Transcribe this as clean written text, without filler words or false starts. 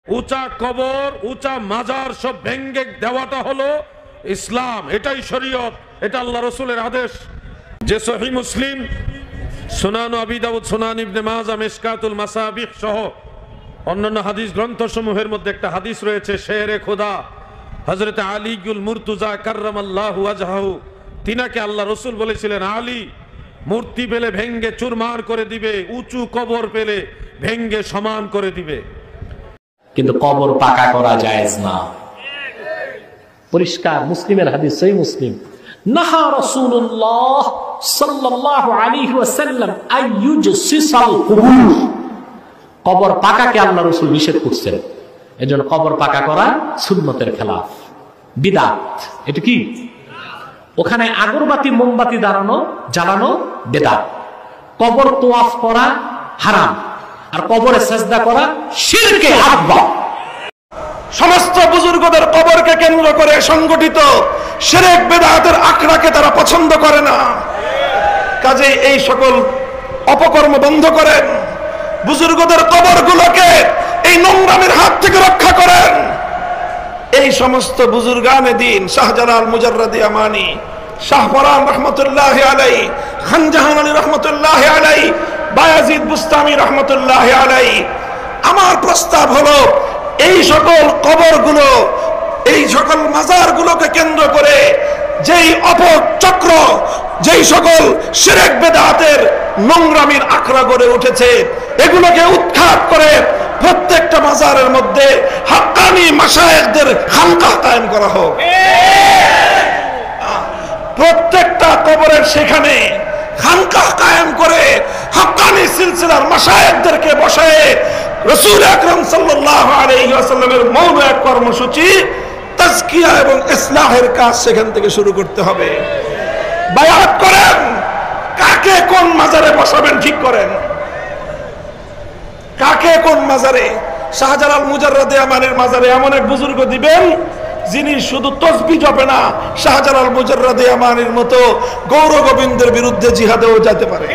উঁচা কবর, উঁচা মাজার সব ভেঙ্গে দেওয়াটা হলো ইসলাম, এটাই শরীয়ত, এটা আল্লাহ রসুলের আদেশ। যে সহিহ মুসলিম, সুনান আবি দাউদ, সুনান ইবনে মাজাহ, মিশকাতুল মাসাবিহ সহ অন্যান্য হাদিস গ্রন্থসমূহের মধ্যে একটা হাদিস রয়েছে, শেরে খোদা হযরত আলীউল মুরতুজা কাররামাল্লাহু ওয়াজহাহু, তিনাকে আল্লাহ রসুল বলেছিলেন, আলী মূর্তি পেলে ভেঙ্গে চুরমার করে দিবে, উঁচু কবর পেলে ভেঙ্গে সমান করে দিবে, কিন্তু কবর পাকা করা জায়েজ না। পরিষ্কার মুসলিমের হাদিস, সহিহ মুসলিম, নাহা রাসূলুল্লাহ সাল্লাল্লাহু আলাইহি ওয়াসাল্লাম আইয়ুজসিসাল কুবুর, কবর পাকাকে আল্লাহ রাসূল নিষেধ করছেন। এজন্য কবর পাকা করা সুন্নতের খেলাফ, বিদআত। এটা কি? ওখানে আগরবাতি মোমবাতি জ্বালানো বিদআত। কবর তোয়াফ করা হারাম, আর কবরে সেজদা করা শিরকে আকবার। সমস্ত বুজুর্গদের কবরকে কেন্দ্র করে সংগঠিত শিরক বিদআতের আখড়াকে তারা পছন্দ করে না। কাজেই এই সকল অপকর্ম বন্ধ করেন, বুজুর্গদের কবরগুলোকে এই নোংরামির হাত থেকে রক্ষা করেন। এই সমস্ত বুজুর্গানে দিন, শাহজালাল মুজাররদি আমানি, শাহপরান রহমতুল্লাহ আলাইহি, খান জাহান আলী রহমতুল্লাহ আলাইহি, বায়াজিদ বুস্তামি রহমতুল্লাহ আলাইহি, আমার প্রস্তাব হলো এই সকল কবরগুলো, এই সকল মাজারগুলোকে কেন্দ্র করে যেই অপচক্র, যেই সকল শিরক বিদআতের নোংরামির আখড়া গড়ে উঠেছে, এগুলোকে উৎখাত করে প্রত্যেকটা মাজারের মধ্যে হাক্কানি মাশায়েখদের খানকাহ কায়েম করা হোক। প্রত্যেকটা কবরের সেখানে খানকাহ কায়েম করে হাক্কানি সিলসিলার মাশায়েখদেরকে বসায় রাসূল আকরাম সাল্লাল্লাহু আলাইহি ওয়াসাল্লামের মৌন এক কর্মসূচি, তাজকিয়া এবং ইসলাহের কাজ সেখান থেকে শুরু করতে হবে। বায়াত করেন, কাকে কোন মাজারে বসাবেন ঠিক করেন, কাকে কোন মাজারে। শাহজালাল মুজাররদি আমানির মাজারে এমন এক বুজুর্গ দিবেন যিনি শুধু তসবিহ জপে না, শাহজালাল মুজাররদি আমানির মতো গৌর গোবিন্দের বিরুদ্ধে জিহাদেও যেতে পারে।